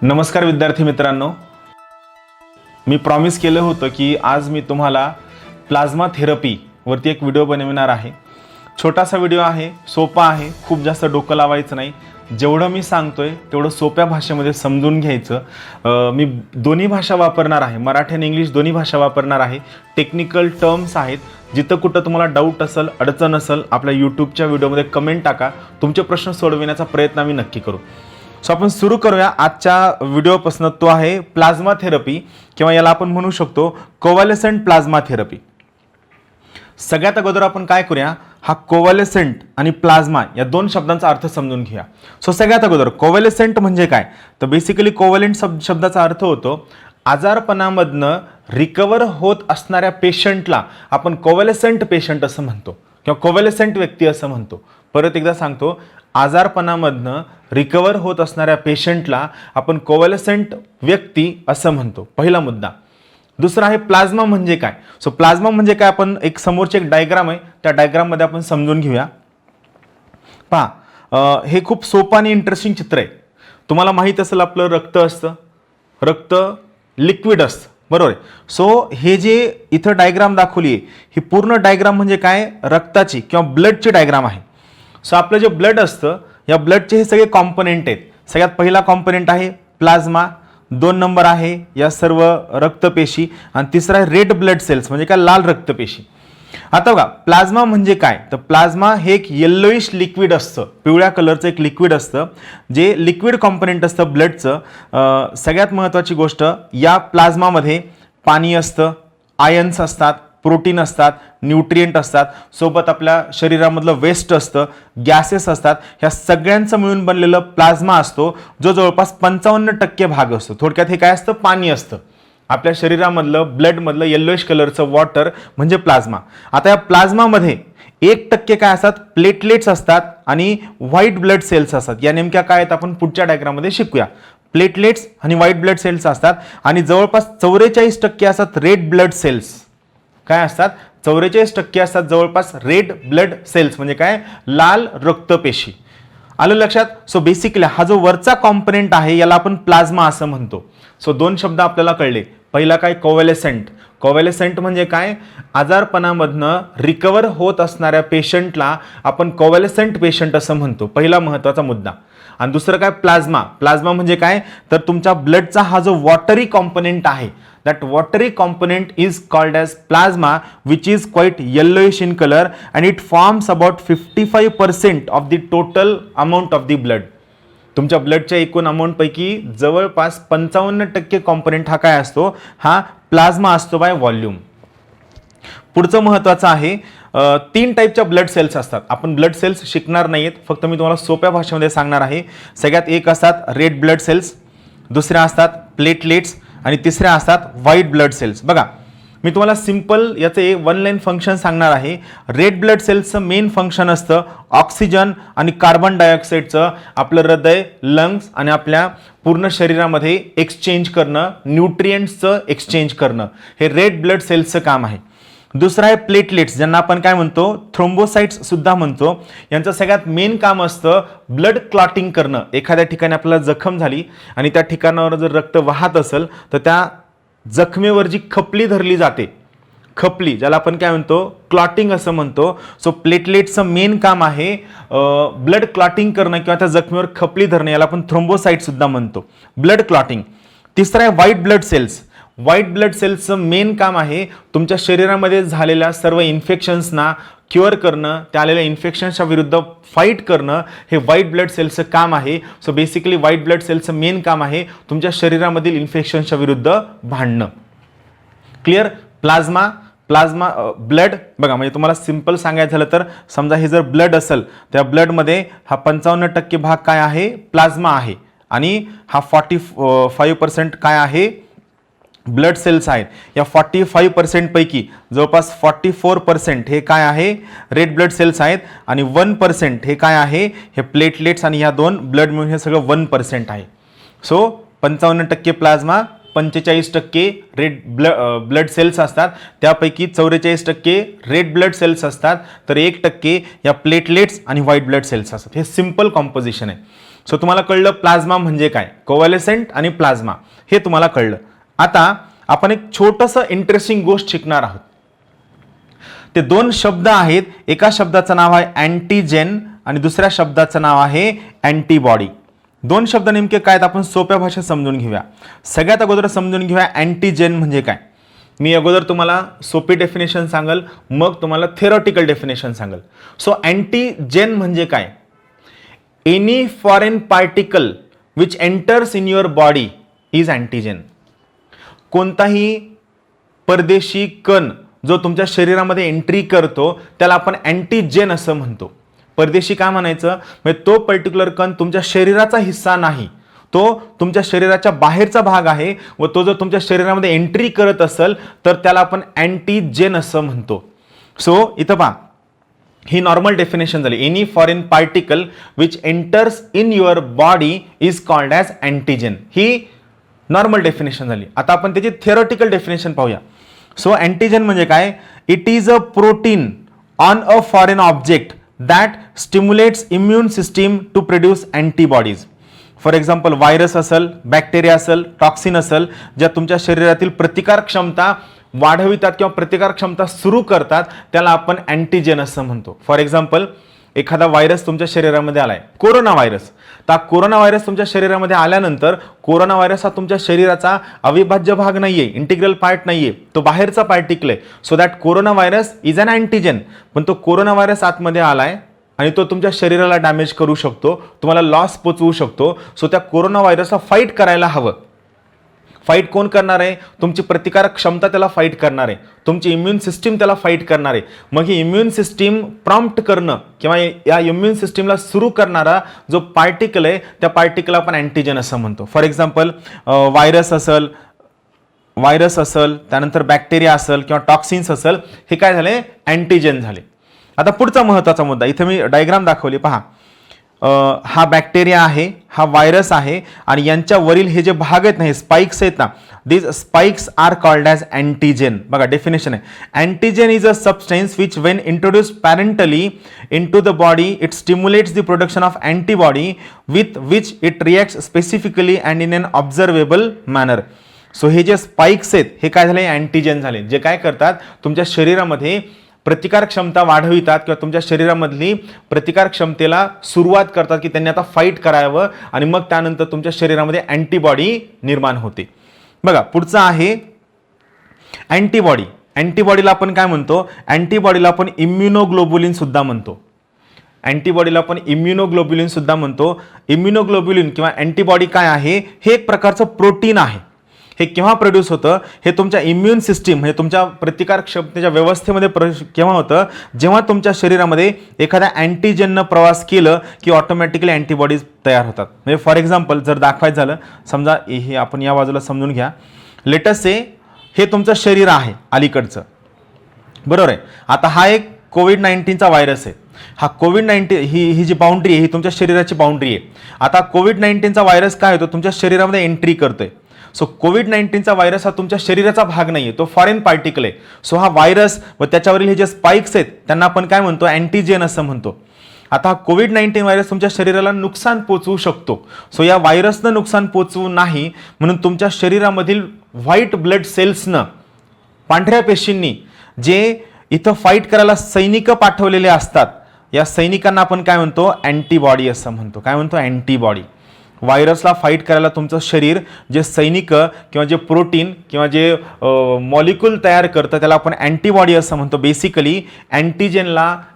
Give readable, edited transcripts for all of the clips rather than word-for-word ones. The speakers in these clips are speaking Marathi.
नमस्कार विद्यार्थी मित्रांनो, मी प्रॉमिस केलं होतं की आज मी तुम्हाला प्लाझ्मा थेरपी वरती एक व्हिडिओ बनविणार आहे। छोटासा व्हिडिओ आहे, सोपा आहे, खूप जास्त डोकं लावायचं नाही। जेवढं मी सांगतोय तेवढं सोप्या भाषेमध्ये समजून घ्यायचं। मी दोन्ही भाषा वापरणार आहे, मराठी आणि इंग्लिश दोन्ही भाषा वापरणार आहे। टेक्निकल टर्म्स आहेत, जिथं कुठं तुम्हाला डाऊट असेल, अडचण असेल, आपल्या यूट्यूबच्या व्हिडिओमध्ये कमेंट टाका, तुमचे प्रश्न सोडविण्याचा प्रयत्न आम्ही नक्की करू। सो आपण सुरू करूया आजच्या व्हिडिओपासून। तो आहे प्लाझ्मा थेरपी किंवा याला आपण म्हणू शकतो कोव्हॅलेसेंट प्लाझ्मा थेरपी। सगळ्यात अगोदर आपण काय करूया, हा कोव्हॅलेसेंट आणि प्लाझ्मा या दोन शब्दांचा अर्थ समजून घेऊया। सो सगळ्यात अगोदर कोव्हॅलेसेंट म्हणजे काय, तर बेसिकली कोव्हॅलेंट शब्दाचा अर्थ होतो आजारपणामधनं रिकवर होत असणाऱ्या पेशंटला आपण कोव्हॅलेसेंट पेशंट असं म्हणतो किंवा कोव्हॅलेसेंट व्यक्ती असं म्हणतो। परत एकदा सांगतो, आजारपणामधनं रिकवर होत असणाऱ्या पेशंटला आपण कोव्हॅलेसेंट व्यक्ती असं म्हणतो, पहिला मुद्दा। दुसरा आहे प्लाझ्मा म्हणजे काय। सो प्लाझ्मा म्हणजे काय, आपण एक समोरची एक डायग्राम आहे, त्या डायग्राम मध्ये आपण समजून घेऊया। पहा, हे खूप सोपं आणि इंटरेस्टिंग चित्र आहे। तुम्हाला माहित असेल आपलं रक्त असतं, रक्त लिक्विड असतं, बरोबर आहे। सो हे जे इथं डायग्राम दाखवली आहे, ही पूर्ण डायग्राम म्हणजे काय, रक्ताची किंवा ब्लडची डायग्राम आहे। सो आपलं जे ब्लड असतं, या ब्लडचे हे सगळे कॉम्पोनेंट आहेत। सगळ्यात पहिला कॉम्पोनेंट आहे प्लाझ्मा, 2 नंबर आहे या सर्व रक्तपेशी, आणि तिसरा आहे रेड ब्लड सेल्स म्हणजे काय, लाल रक्तपेशी। आता बघा, प्लाझ्मा म्हणजे काय, तर प्लाझ्मा हे एक येल्लोइश लिक्विड असतं, पिवळ्या कलरचं एक लिक्विड असतं, जे लिक्विड कॉम्पोनेंट असतं ब्लडचं। सगळ्यात महत्त्वाची गोष्ट, या प्लाझ्मामध्ये पाणी असतं, आयन्स असतात, प्रोटीन असतात, न्यूट्रिएंट असतात, सोबत आपल्या शरीरामधलं वेस्ट असतं, गॅसेस असतात। ह्या सगळ्यांचं मिळून बनलेलं प्लाझ्मा असतो, जो जवळपास 55% भाग असतो। थोडक्यात हे काय असतं, पाणी असतं। आपल्या शरीरामधलं ब्लडमधलं येल्लोइश कलरचं वॉटर म्हणजे प्लाझ्मा। आता या प्लाझ्मामध्ये 1% काय असतात, प्लेटलेट्स असतात आणि व्हाईट ब्लड सेल्स असतात। या नेमक्या काय आहेत आपण पुढच्या डायग्राममध्ये शिकूया। प्लेटलेट्स आणि व्हाईट ब्लड सेल्स असतात, आणि जवळपास 44% असतात रेड ब्लड सेल्स। काय असतात, 44% असतात जवळपास रेड ब्लड सेल्स म्हणजे काय, लाल रक्तपेशी। आलं लक्षात। सो बेसिकली हा जो वरचा कॉम्पोनेंट आहे याला आपण प्लाझ्मा असं म्हणतो। सो दोन शब्द आपल्याला कळले। पहिला काय, कोव्हॅलेसेंट। कोव्हॅलेसेंट म्हणजे काय, आजारपणामधनं रिकवर होत असणाऱ्या पेशंटला आपण कोव्हॅलेसेंट पेशंट असं म्हणतो, पहिला महत्त्वाचा मुद्दा। आणि दुसरं काय, प्लाझ्मा। प्लाझ्मा म्हणजे काय, तर तुमच्या ब्लडचा हा जो वॉटरी कॉम्पोनेंट आहे, that watery component is called as plasma, which is quite yellowish in color and it forms about 55% of the total amount of the blood. तुमच्या ब्लडच्या एकूण अमाऊंट पैकी जवळपास 55% कॉम्पोनेंट हा काय असतो, हा प्लाझ्मा असतो बाय व्हॉल्यूम। पुढचं महत्त्वाचं आहे, 3 टाईपच्या ब्लड सेल्स असतात। आपण ब्लड सेल्स शिकणार नाहीत, फक्त मी तुम्हाला सोप्या भाषेमध्ये सांगणार आहे। सगळ्यात एक असतात रेड ब्लड सेल्स, दुसऱ्या असतात प्लेटलेट्स, आणि तिसऱ्या असतात व्हाईट ब्लड सेल्स। बघा, मी तुम्हाला सिंपल याचे 1 लाईन फंक्शन सांगणार आहे। रेड ब्लड सेल्सचं मेन फंक्शन असतं ऑक्सिजन आणि कार्बन डायऑक्साईडचं आपलं हृदय, लंग्स आणि आपल्या पूर्ण शरीरामध्ये एक्सचेंज करणं, न्यूट्रिएंट्सचं एक्सचेंज करणं, हे रेड ब्लड सेल्सचं काम आहे। दुसरं आहे प्लेटलेट्स, ज्यांना आपण काय म्हणतो, थ्रोम्बोसाइट्स सुद्धा म्हणतो। यांचं सगळ्यात मेन काम असतं ब्लड क्लॉटिंग करणं। एखाद्या ठिकाणी आपल्याला जखम झाली आणि त्या ठिकाणावर जर रक्त वाहत असेल, तर त्या जखमेवर जी खपली धरली जाते, खपली ज्याला आपण काय म्हणतो, क्लॉटिंग असं म्हणतो। सो प्लेटलेट्सचं मेन काम आहे ब्लड क्लॉटिंग करणं किंवा त्या जखमेवर खपली धरणं, याला आपण थ्रोम्बोसाइट सुद्धा म्हणतो, ब्लड क्लॉटिंग। तिसरं आहे white blood cells. White blood सेल्सचं मेन काम आहे तुमच्या शरीरामध्ये झालेल्या सर्व इन्फेक्शन्सना क्युअर करणं, त्या आलेल्या इन्फेक्शन्सच्या विरुद्ध फाईट करणं, हे व्हाईट ब्लड सेल्सचं काम आहे। सो बेसिकली व्हाईट ब्लड सेल्सचं मेन काम आहे तुमच्या शरीरामधील इन्फेक्शन्सच्या विरुद्ध भांडणं। क्लिअर। प्लाझ्मा, प्लाझ्मा ब्लड बघा, म्हणजे तुम्हाला सिंपल सांगायचं झालं तर, समजा हे जर ब्लड असेल, त्या ब्लडमध्ये हा 55% भाग काय आहे, प्लाझ्मा आहे, आणि हा 45% काय आहे, ब्लड सेल्स आहेत। या 45% पैकी जवळपास 44% हे काय आहे, रेड ब्लड सेल्स आहेत, आणि 1% हे काय आहे, हे प्लेटलेट्स, आणि ह्या 2 ब्लड मिळून हे सगळं 1% आहे। So 55% plasma, 45% red blood cells असतात, त्यापैकी 44% रेड ब्लड सेल्स असतात, तर 1% या प्लेटलेट्स आणि व्हाईट ब्लड सेल्स असतात। हे सिंपल कॉम्पोजिशन आहे। सो तुम्हाला कळलं प्लाझ्मा म्हणजे काय, कोव्हॅलेसेंट आणि प्लाझ्मा हे तुम्हाला कळलं. आता आपण एक छोटंसं इंटरेस्टिंग गोष्ट शिकणार आहोत. ते दोन शब्द आहेत, एका शब्दाचं नाव आहे अँटीजेन आणि दुसऱ्या शब्दाचं नाव आहे अँटीबॉडी. दोन शब्द नेमके काय आहेत आपण सोप्या भाषेत समजून घेऊया. सगळ्यात अगोदर समजून घेऊया अँटीजेन म्हणजे काय. मी अगोदर तुम्हाला सोपी डेफिनेशन सांगल, मग तुम्हाला थेरॉटिकल डेफिनेशन सांगल. सो अँटीजेन म्हणजे काय, any foreign particle which enters in your body is antigen. कोणताही परदेशी कण जो तुमच्या शरीरामध्ये एंट्री करतो त्याला आपण अँटीजेन असं म्हणतो. परदेशी काय म्हणायचं, म्हणजे तो पर्टिक्युलर कण तुमच्या शरीराचा हिस्सा नाही, तो तुमच्या शरीराच्या बाहेरचा भाग आहे व तो जर तुमच्या शरीरामध्ये एंट्री करत असेल तर त्याला आपण अँटीजेन असं म्हणतो. सो इथं पहा, ही नॉर्मल डेफिनेशन झाली. Any foreign particle which enters in your body is called as antigen. ही नॉर्मल डेफिनेशन झाली. आता आपण त्याची थेरॉटिकल डेफिनेशन पाहूया. सो अँटीजेन म्हणजे काय, it is a protein on a foreign object that stimulates immune system to produce antibodies. For example virus असेल, बॅक्टेरिया असेल, टॉक्सिन असेल, ज्या तुमच्या शरीरातील प्रतिकार क्षमता वाढवितात किंवा प्रतिकार क्षमता सुरू करतात त्याला आपण अँटीजेन असं म्हणतो. फॉर एक्झाम्पल एखादा व्हायरस तुमच्या शरीरामध्ये आलाय, कोरोना व्हायरस. तर कोरोना व्हायरस तुमच्या शरीरामध्ये आल्यानंतर कोरोना व्हायरस हा तुमच्या शरीराचा अविभाज्य भाग नाहीये, इंटिग्रल पार्ट नाहीये, तो बाहेरचा पार्टिकल आहे. So that corona virus is an antigen. पण तो कोरोना व्हायरस आतमध्ये आलाय आणि तो तुमच्या शरीराला डॅमेज करू शकतो, तुम्हाला लॉस पोचवू शकतो. सो त्या कोरोना व्हायरसला फाईट करायला हवं. फाईट कोण करणार आहे, तुमची प्रतिकारक क्षमता त्याला फाईट करणार आहे, तुमची इम्युन सिस्टीम त्याला फाईट करणार आहे. मग ही इम्युन सिस्टीम प्रॉम्प्ट करणं किंवा या इम्युन सिस्टीमला सुरू करणारा जो पार्टिकल आहे त्या पार्टिकलला आपण अँटीजेन असं म्हणतो. फॉर एक्झाम्पल व्हायरस असेल, त्यानंतर बॅक्टेरिया असेल किंवा टॉक्सिन्स असेल, हे काय झाले, अँटीजेन झाले. आता पुढचा महत्त्वाचा मुद्दा, इथे मी डायग्राम दाखवली पहा. हा बॅक्टेरिया आहे, हा व्हायरस आहे आणि यांच्या वरील हे जे भाग आहेत ना, हे स्पाइक्स आहेत ना, these spikes are called as antigen. बघा डेफिनेशन आहे, antigen is a substance which when introduced parentally into the body it stimulates the production of antibody with which it reacts specifically and in an observable manner. So हे जे स्पाइक्स आहेत हे काय झाले, अँटीजेन झाले, जे काय करतात तुमच्या शरीरामध्ये प्रतिकार क्षमता वाढवितात किंवा तुमच्या शरीरामधली प्रतिकार क्षमतेला सुरुवात करतात की त्यांनी आता फाईट करावं आणि मग त्यानंतर तुमच्या शरीरामध्ये अँटीबॉडी निर्माण होते. बघा पुढचं आहे अँटीबॉडी. अँटीबॉडीला आपण काय म्हणतो, अँटीबॉडीला आपण इम्युनोग्लोब्युलिन सुद्धा म्हणतो. अँटीबॉडीला आपण इम्युनोग्लोब्युलिन सुद्धा म्हणतो. इम्युनोग्लोब्युलिन किंवा अँटीबॉडी काय आहे, हे एक प्रकारचं प्रोटीन आहे. हे केव्हा प्रोड्यूस होतं, हे तुमच्या इम्युन सिस्टीम म्हणजे तुमच्या प्रतिकार क्षमतेच्या व्यवस्थेमध्ये केव्हा होतं, जेव्हा तुमच्या शरीरामध्ये एखाद्या अँटीजेननं प्रवास केलं की ऑटोमॅटिकली अँटीबॉडीज तयार होतात. म्हणजे फॉर एक्झाम्पल जर दाखवायचं झालं, समजा हे आपण या बाजूला समजून घ्या, लेटस से हे तुमचं शरीर आहे अलीकडचं, बरोबर आहे. आता हा एक कोविड-19चा व्हायरस आहे. हा कोविड-19 ही जी बाउंड्री आहे ही तुमच्या शरीराची बाउंड्री आहे. आता कोविड-19चा व्हायरस काय होतो, तुमच्या शरीरामध्ये एंट्री करतोय. सो कोविड-19चा व्हायरस हा तुमच्या शरीराचा भाग नाही आहे, तो फॉरेन पार्टिकल आहे. सो हा व्हायरस व त्याच्यावरील हे जे स्पाइक्स आहेत त्यांना आपण काय म्हणतो, अँटीजेन असं म्हणतो. आता हा कोविड-19 व्हायरस तुमच्या शरीराला नुकसान पोचवू शकतो. सो या व्हायरसनं नुकसान पोचवू नाही म्हणून तुमच्या शरीरामधील व्हाईट ब्लड सेल्सनं, पांढऱ्या पेशींनी जे इथं फाईट करायला सैनिक पाठवलेले असतात, या सैनिकांना आपण काय म्हणतो, अँटीबॉडी असं म्हणतो. काय म्हणतो, अँटीबॉडी. व्हायरसला फाईट करायला तुमचं शरीर जे सैनिक किंवा जे प्रोटीन किंवा जे मॉलिक्यूल तयार करतं त्याला आपण अँटीबॉडी असं म्हणतो. बेसिकली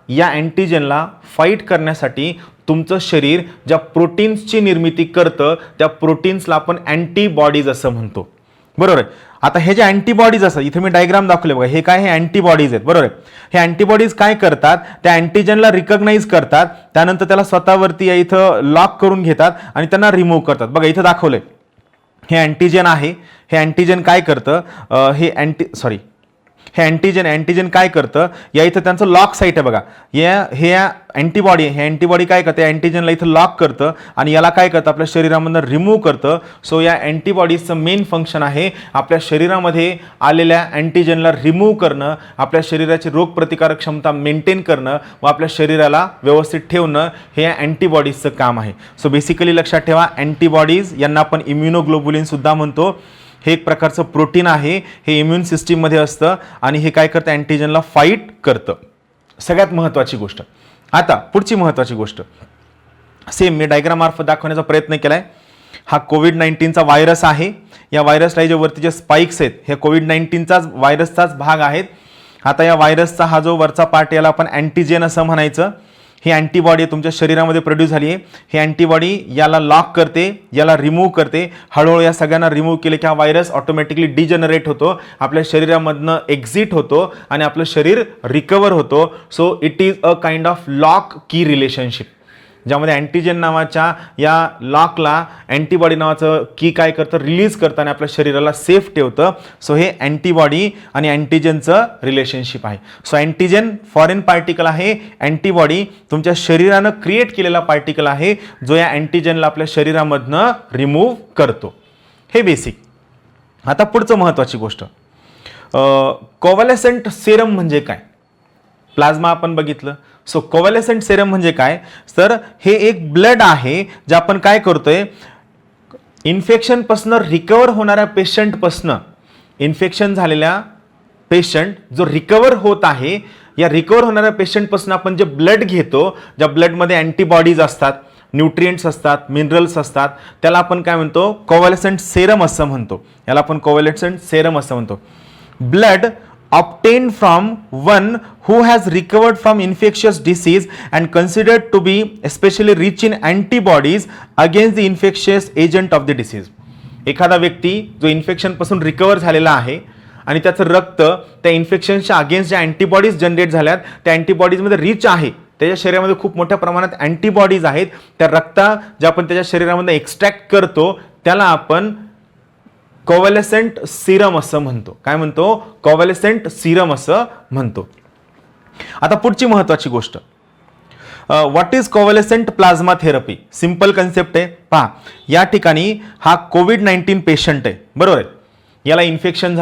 या अँटीजेनला फाईट करण्यासाठी तुमचं शरीर ज्या प्रोटीन्सची निर्मिती करतं त्या प्रोटीन्सला आपण अँटीबॉडीज असं म्हणतो, बरोबर आहे. आता हे जे अँटीबॉडीज असतात, इथे मी डायग्राम दाखवले बघा, हे काय, हे अँटीबॉडीज आहेत, बरोबर आहे. हे अँटीबॉडीज काय करतात, त्या अँटीजेनला रिकग्नाइज करतात, त्यानंतर त्याला स्वतःवरती इथं लॉक करून घेतात आणि त्यांना रिमूव्ह करतात. बघा इथं दाखवलंय, हे अँटीजेन आहे. हे अँटीजेन काय करतं, हे अँटीजन काय करतं, या इथं त्यांचं लॉक साईट आहे बघा, हे अँटीबॉडी काय करते, अँटीजनला इथं लॉक करतं आणि याला काय करतं, आपल्या शरीरामधून रिमूव्ह करतं. सो या अँटीबॉडीजचं मेन फंक्शन आहे आपल्या शरीरामध्ये आलेल्या अँटीजनला रिमूव्ह करणं, आपल्या शरीराची रोगप्रतिकारक क्षमता मेंटेन करणं व आपल्या शरीराला व्यवस्थित ठेवणं, हे या अँटीबॉडीजचं काम आहे. सो बेसिकली लक्षात ठेवा, अँटीबॉडीज यांना आपण इम्युनोग्लोबुलिन सुद्धा म्हणतो. हे एक प्रकारचं प्रोटीन आहे, हे इम्युन सिस्टीममध्ये असतं आणि हे काय करतं, अँटीजनला फाईट करतं. सगळ्यात महत्त्वाची गोष्ट. आता पुढची महत्त्वाची गोष्ट, सेम मी डायग्राम मार्फत दाखवण्याचा प्रयत्न केला आहे. हा कोविड-19चा व्हायरस आहे. या व्हायरसला जे वरती जे स्पाइक्स आहेत हे कोविड-19चाच व्हायरसचाच भाग आहेत. आता या व्हायरसचा हा जो वरचा पार्ट याला आपण अँटीजेन असं म्हणायचं. ही अँटीबॉडी तुमच्या शरीरामध्ये प्रोड्यूस झाली आहे. ही अँटीबॉडी याला लॉक करते, याला रिमूव्ह करते. हळूहळू या सगळ्यांना रिमूव्ह केले की हा व्हायरस ऑटोमॅटिकली डिजनरेट होतो, आपल्या शरीरामधनं एक्झिट होतो आणि आपलं शरीर रिकवर होतो. So it is a kind of lock की रिलेशनशिप, ज्यामध्ये अँटीजेन नावाच्या या लॉकला अँटीबॉडी नावाचं की काय करतं, रिलीज करतं आणि आपल्या शरीराला सेफ ठेवतं. सो हे अँटीबॉडी आणि अँटीजेनचं रिलेशनशिप आहे. सो अँटीजेन फॉरेन पार्टिकल आहे, अँटीबॉडी तुमच्या शरीरानं क्रिएट केलेला पार्टिकल आहे जो या अँटीजेनला आपल्या शरीरामधनं रिमूव्ह करतो. हे बेसिक. आता पुढचं महत्त्वाची गोष्ट, कॉव्हॅलेसेंट सेरम म्हणजे काय. प्लाझ्मा आपण बघितलं. सो कॉव्हॅलेसेंट सेरम म्हणजे काय, तर हे एक ब्लड आहे जे आपण काय करतोय, इन्फेक्शनपासून रिकवर होणाऱ्या पेशंटपासून, इन्फेक्शन झालेल्या पेशंट जो रिकवर होत आहे, या रिकवर होणाऱ्या पेशंटपासून आपण जे ब्लड घेतो, ज्या ब्लडमध्ये अँटीबॉडीज असतात, न्यूट्रिएंट्स असतात, मिनरल्स असतात, त्याला आपण काय म्हणतो, कॉव्हॅलेसेंट सेरम असं म्हणतो. याला आपण कॉव्हॅलेसेंट सेरम असं म्हणतो. Blood obtained from one who has recovered from infectious disease and considered to be especially rich in antibodies against the infectious agent of the disease. एखादा व्यक्ती जो इन्फेक्शन पासून रिकवर झालेला आहे आणि त्याचं रक्त त्या इन्फेक्शनच्या अगेन्स्ट ज्या अँटीबॉडीज जनरेट झाल्यात त्या अँटीबॉडीजमध्ये रिच आहे, त्याच्या शरीरामध्ये खूप मोठ्या प्रमाणात अँटीबॉडीज आहेत, त्या रक्ता जे आपण त्याच्या शरीरामध्ये एक्स्ट्रॅक्ट करतो त्याला आपण कॉव्हॅलेसेंट सिरम असं म्हणतो. काय म्हणतो, कॉव्हॅलेसेंट सिरम असं म्हणतो. आता पुढची महत्त्वाची गोष्ट, what is convalescent plasma therapy. Simple concept आहे. पहा, या ठिकाणी हा कोविड-19 पेशंट आहे, बरोबर आहे. याला इन्फेक्शन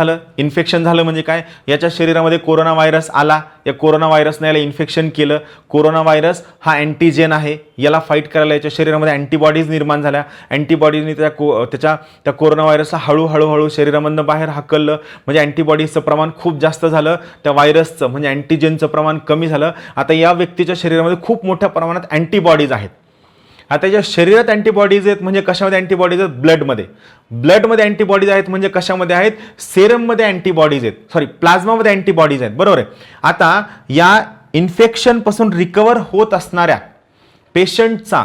झालं म्हणजे काय, याच्या शरीरामध्ये कोरोना व्हायरस आला, या कोरोना व्हायरसने याला इन्फेक्शन केलं. कोरोना व्हायरस हा अँटीजेन आहे, याला फाईट करायला याच्या शरीरामध्ये अँटीबॉडीज निर्माण झाल्या. अँटीबॉडीजने त्या कोरोना व्हायरसला हळूहळू शरीरामधनं बाहेर हाकललं, म्हणजे अँटीबॉडीजचं प्रमाण खूप जास्त झालं, त्या व्हायरसचं म्हणजे अँटीजेनचं प्रमाण कमी झालं. आता या व्यक्तीच्या शरीरामध्ये खूप मोठ्या प्रमाणात अँटीबॉडीज आहेत. आता या शरीरात अँटीबॉडीज आहेत म्हणजे कशामध्ये अँटीबॉडीज आहेत, ब्लडमध्ये अँटीबॉडीज आहेत म्हणजे कशामध्ये आहेत, सेरममध्ये अँटीबॉडीज आहेत, सॉरी प्लाझ्मामध्ये अँटीबॉडीज आहेत, बरोबर आहे. आता या इन्फेक्शन पासून रिकवर होत असणाऱ्या पेशंटचा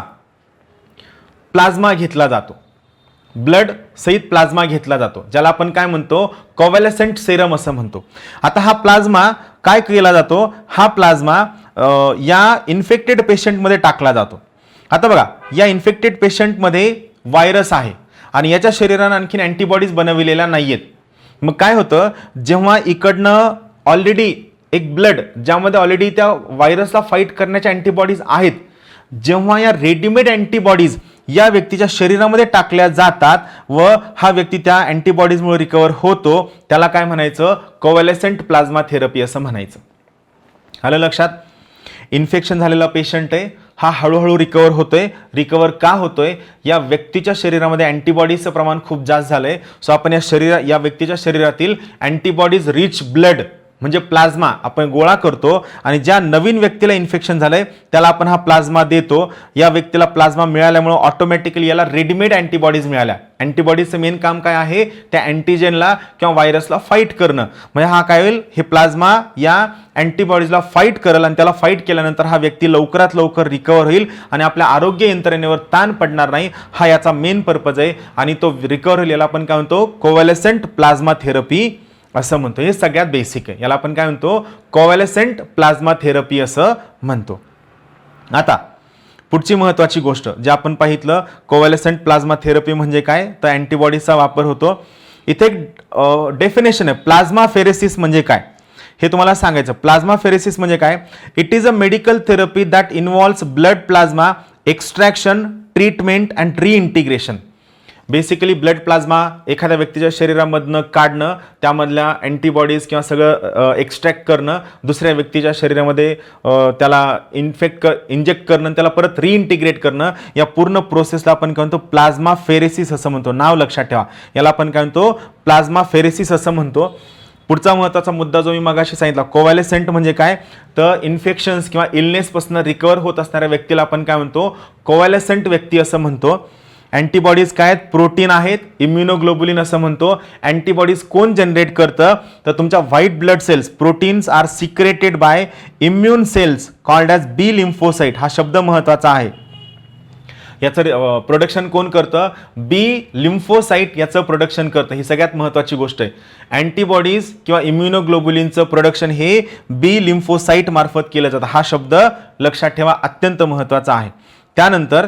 प्लाझ्मा घेतला जातो, ब्लड सहित प्लाझ्मा घेतला जातो, ज्याला आपण काय म्हणतो, कॉव्हॅलेसेंट सेरम असं म्हणतो. आता हा प्लाझ्मा काय केला जातो, हा प्लाझ्मा या इन्फेक्टेड पेशंटमध्ये टाकला जातो. आता बघा, या इन्फेक्टेड पेशंटमध्ये व्हायरस आहे आणि याच्या शरीरानं आणखीन अँटीबॉडीज बनविलेल्या नाहीयेत. मग काय होतं, जेव्हा इकडनं ऑलरेडी एक ब्लड ज्यामध्ये ऑलरेडी त्या व्हायरसला फाईट करण्याच्या अँटीबॉडीज आहेत, जेव्हा या रेडीमेड अँटीबॉडीज या व्यक्तीच्या शरीरामध्ये टाकल्या जातात व हा व्यक्ती त्या अँटीबॉडीजमुळे रिकवर होतो, त्याला काय म्हणायचं, कॉव्हॅलेसेंट प्लाझ्मा थेरपी असं म्हणायचं. आलं लक्षात. इन्फेक्शन झालेला पेशंट आहे, हा हळूहळू रिकवर होतोय. रिकवर का होतोय, या व्यक्तीच्या शरीरामध्ये अँटीबॉडीजचं प्रमाण खूप जास्त झालंय. सो आपण या व्यक्तीच्या शरीरातील अँटीबॉडीज रिच ब्लड म्हणजे प्लाझ्मा आपण गोळा करतो आणि ज्या नवीन व्यक्तीला इन्फेक्शन झालंय त्याला आपण हा प्लाझ्मा देतो. या व्यक्तीला प्लाझ्मा मिळाल्यामुळे ऑटोमॅटिकली याला रेडीमेड अँटीबॉडीज मिळाल्या. अँटीबॉडीजचं मेन काम काय आहे, त्या अँटीजेनला किंवा व्हायरसला फाईट करणं. म्हणजे हा काय होईल, हे प्लाझ्मा या अँटीबॉडीजला फाईट करेल आणि त्याला फाईट केल्यानंतर हा व्यक्ती लवकरात लवकर रिकवर होईल आणि आपल्या आरोग्य यंत्रणेवर ताण पडणार नाही. हा याचा मेन पर्पज आहे आणि तो रिकवर होईल, याला आपण काय म्हणतो, कॉव्हॅलेसेंट प्लाझ्मा थेरपी असं म्हणतो. हे सगळ्यात बेसिक आहे, याला आपण काय म्हणतो, कॉव्हॅलेसेंट प्लाझ्मा थेरपी असं म्हणतो. आता पुढची महत्त्वाची गोष्ट जे आपण पाहितलं, कॉव्हॅलेसेंट प्लाझ्मा थेरपी म्हणजे काय, तर अँटीबॉडीजचा वापर होतो. इथे एक डेफिनेशन आहे, प्लाझ्मा फेरेसिस म्हणजे काय. हे तुम्हाला सांगायचं. प्लाझ्मा फेरेसिस म्हणजे काय? It is a medical therapy that involves blood plasma extraction, treatment and reintegration. Basically blood plasma एखाद्या व्यक्तीच्या शरीरामधनं काढणं, त्यामधल्या अँटीबॉडीज किंवा सगळं एक्स्ट्रॅक्ट करणं, दुसऱ्या व्यक्तीच्या शरीरामध्ये त्याला इंजेक्ट करणं, त्याला परत रिइंटिग्रेट करणं, या पूर्ण प्रोसेसला आपण काय म्हणतो? प्लाझ्मा फेरेसिस असं म्हणतो. नाव लक्षात ठेवा, याला आपण काय म्हणतो? प्लाझ्मा फेरेसिस असं म्हणतो. पुढचा महत्त्वाचा मुद्दा जो मी मगाशी सांगितला, कोव्हॅलेसेंट म्हणजे काय? तर इन्फेक्शन्स किंवा इलनेसपासून रिकवर होत असणाऱ्या व्यक्तीला आपण काय म्हणतो? कोव्हॅलेसेंट व्यक्ती असं म्हणतो. अँटीबॉडीज काय आहेत? प्रोटीन आहेत, इम्युनोग्लोबुलिन असं म्हणतो. अँटीबॉडीज कोण जनरेट करतं? तर तुमच्या white blood cells. Proteins are secreted by immune cells called as B lymphocyte. हा शब्द महत्त्वाचा आहे. याचं प्रोडक्शन कोण करतं? बी लिम्फोसाइट याचं प्रोडक्शन करतं. ही सगळ्यात महत्त्वाची गोष्ट आहे. अँटीबॉडीज किंवा इम्युनोग्लोबुलिनचं प्रोडक्शन हे बी लिम्फोसाइट मार्फत केलं जातं. हा शब्द लक्षात ठेवा, अत्यंत महत्त्वाचा आहे. त्यानंतर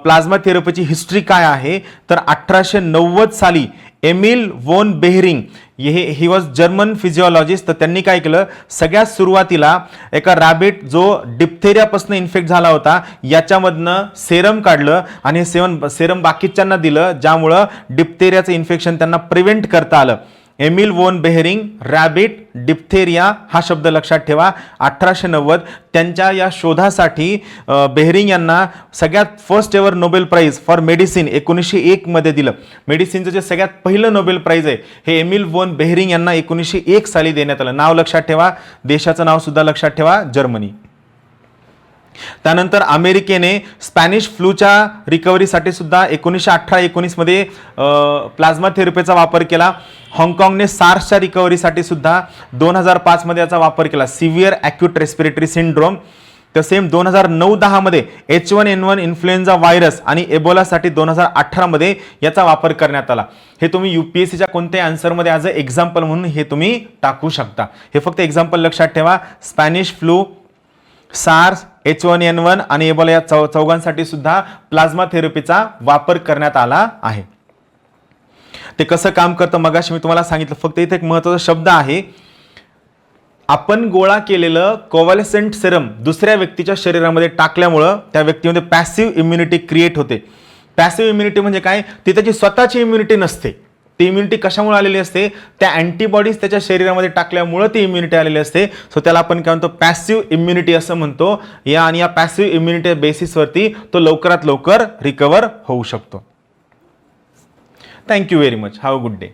प्लाझ्मा थेरपीची हिस्ट्री काय आहे? तर 1890 साली एमिल वोन बेहरिंग ही वॉज जर्मन फिजिओलॉजिस्ट. तर त्यांनी काय केलं? सगळ्यात सुरुवातीला एका रॅबिट जो डिप्थेरियापासून इन्फेक्ट झाला होता याच्यामधनं सेरम काढलं आणि हे सेरम बाकीच्यांना दिलं, ज्यामुळं डिप्थेरियाचं इन्फेक्शन त्यांना प्रिव्हेंट करता आलं. एमिल वोन बेहरिंग, रॅबिट, डिप्थेरिया हा शब्द लक्षात ठेवा. 1890 त्यांच्या या शोधासाठी बेहरिंग यांना सगळ्यात first ever Nobel prize for medicine 1901 मध्ये दिलं. मेडिसिनचं जे सगळ्यात पहिलं नोबेल प्राइज आहे हे एमिल वोन बेहरिंग यांना 1901 साली देण्यात आलं. नाव लक्षात ठेवा, देशाचं नाव सुद्धा लक्षात ठेवा, जर्मनी. त्यानंतर अमेरिकेने स्पॅनिश फ्लूच्या रिकव्हरीसाठी सुद्धा 1918-19 मध्ये प्लाझ्मा थेरपीचा वापर केला. हाँगकाँगने सार्सच्या रिकव्हरीसाठी सुद्धा 2005 मध्ये याचा वापर केला, सिव्हिअर ॲक्यूट रेस्पिरेटरी सिंड्रोम. तर सेम 2009-10 मध्ये H1N1 इन्फ्लुएन्झा व्हायरस आणि एबोलासाठी 2018 मध्ये याचा वापर करण्यात आला. हे तुम्ही UPSCच्या कोणत्याही आन्सरमध्ये ॲज अ एक्झाम्पल म्हणून हे तुम्ही टाकू शकता. हे फक्त एक्झाम्पल लक्षात ठेवा. स्पॅनिश फ्लू, सार्स, H1N1 आणि एबोला या चौघांसाठी सुद्धा प्लाझ्मा थेरपीचा वापर करण्यात आला आहे. ते कसं काम करतं मगाशी मी तुम्हाला सांगितलं. फक्त इथे एक महत्त्वाचा शब्द आहे. आपण गोळा केलेलं कोव्हॅलेसेंट सेरम दुसऱ्या व्यक्तीच्या शरीरामध्ये टाकल्यामुळं त्या व्यक्तीमध्ये पॅसिव्ह इम्युनिटी क्रिएट होते. पॅसिव्ह इम्युनिटी म्हणजे काय? ती त्याची स्वतःची इम्युनिटी नसते. ती इम्युनिटी कशामुळे आलेली असते? त्या अँटीबॉडीज त्याच्या शरीरामध्ये टाकल्यामुळं ती इम्युनिटी आलेली असते. सो त्याला आपण काय म्हणतो? पॅसिव्ह इम्युनिटी असं म्हणतो. आणि या पॅसिव्ह इम्युनिटी बेसिसवरती तो लवकरात लवकर रिकवर होऊ शकतो. Thank you very much. Have a good day.